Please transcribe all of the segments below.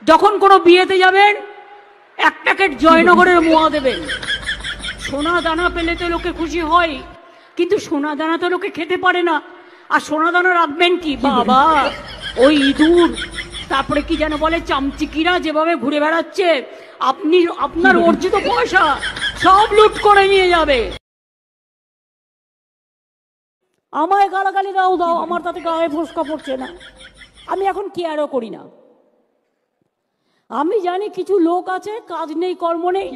যখন কোনো বিয়েতে যাবেন এক প্যাকেট জয়নগরের মোয়া দেবেন। সোনা দানা পেলে তো লোকে খুশি হয়, কিন্তু সোনা দানা তো লোকে খেতে পারে না। আর সোনা দানা রাখবেন কি বাবা, ওই ইঁদুর তারপরে কি যেন বলে চামচিকিরা যেভাবে ঘুরে বেড়াচ্ছে, আপনি আপনার অর্জিত পয়সা সব লুট করে নিয়ে যাবে। আমায় গালাগালি দাও দাও, আমার তাতে গায়ে ফোসকা পড়ছে না, আমি এখন কেয়ারও করি না। আমি জানি কিছু লোক আছে কাজ নেই কর্ম নেই,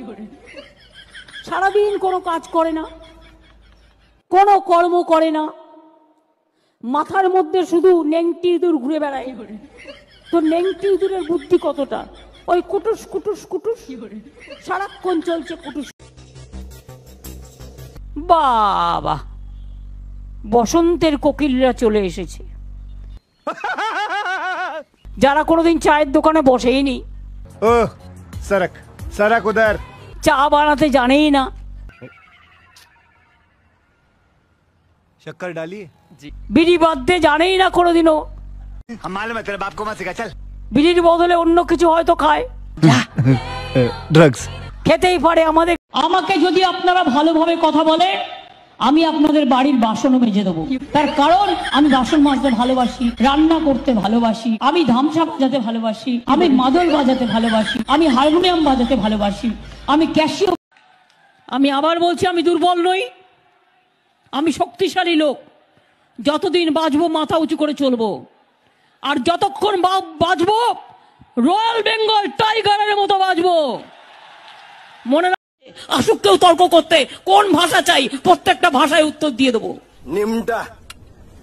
সারাদিন কোনো কাজ করে না, কোনো কর্ম করে না, মাথার মধ্যে শুধু নেংটি ইঁদুর ঘুরে বেড়ায়। তো নেংটি ইঁদুরের বুদ্ধি কতটা, ওই কুটুস কুটুস কুটুস সারাক্ষণ চলছে কুটুস। বাবা, বসন্তের কোকিলরা চলে এসেছে, যারা কোনোদিন চায়ের দোকানে বসেইনি, সরক সরক উদার, চা বানাতে জানেই না, शक्कर डालिए বিড়ি বাঁধতে জানেই না কোনোদিনও, हम मालूम है तेरे बाप को मत सिखा चल। বিড়ির বদলে অন্য কিছু হয়তো খায়, ड्रग्स খেতেই পারে। আমাকে যদি আপনারা ভালোভাবে কথা বলেন, আমি আপনাদের বাড়ির বাসনও মেজে দেবো। তার কারণ আমি বাসন মাজতে ভালোবাসি, রান্না করতে ভালোবাসি, আমি ধামসা বাজাতে ভালোবাসি, আমি মাদল বাজাতে ভালোবাসি, আমি হারমোনিয়াম বাজাতে ভালোবাসি, আমি ক্যাশিও। আমি আবার বলছি, আমি দুর্বল নই, আমি শক্তিশালী লোক। যতদিন বাঁচবো মাথা উঁচু করে চলবো, আর যতক্ষণ বাঁচবো রয়্যাল বেঙ্গল টাইগারের মতো বাঁচবো। মনে আসুক কেউ তর্ক করতে, কোন ভাষা চাই, প্রত্যেকটা ভাষায় উত্তর দিয়ে দেবো। নিমডা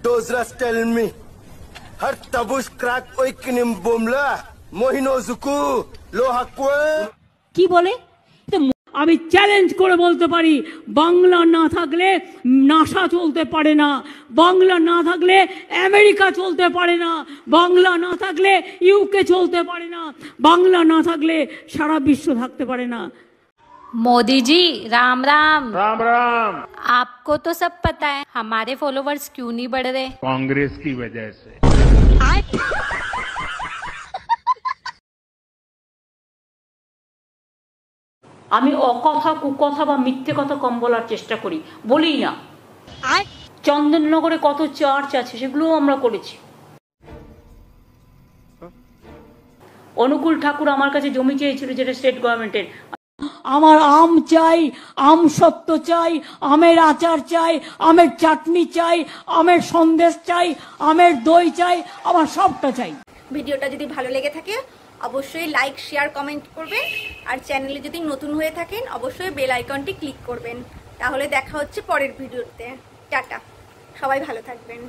ডোজরাস টেল মি হর তাবুস ক্রাক ওইকিনিম বোমলা মোহিনো জুকু লোহাকুয়া। কি বলে? আমি চ্যালেঞ্জ করে বলতে পারি, বাংলা না থাকলে নাসা চলতে পারে না, বাংলা না থাকলে আমেরিকা চলতে পারে না, বাংলা না থাকলে ইউকে চলতে পারে না, বাংলা না থাকলে সারা বিশ্ব থাকতে পারে না। मोदी जी राम राम। राम राम। आपको तो सब पता है, हमारे फॉलोवर्स क्यों नहीं बढ़ रहे? कांग्रेस की वजह से। আমি অকথা কুকথা বা মিথ্যে কথা কম বলার চেষ্টা করি, বলি না। চন্দননগরে কত চার্চ আছে সেগুলোও আমরা করেছি। অনুকূল ঠাকুর আমার কাছে জমি চেয়েছিল, যেটা স্টেট গভর্নমেন্টের। আমার আম চাই, আম সত্য চাই, আমের আচার চাই, আমের চাটনি চাই, আমের সন্দেশ চাই, আমের দই চাই, আমার সবটা চাই। ভিডিওটা যদি ভালো লেগে থাকে অবশ্যই লাইক শেয়ার কমেন্ট করবেন, আর চ্যানেলে যদি নতুন হয়ে থাকেন অবশ্যই বেল আইকনটি ক্লিক করবেন। তাহলে দেখা হচ্ছে পরের ভিডিওতে। টাটা, সবাই ভালো থাকবেন।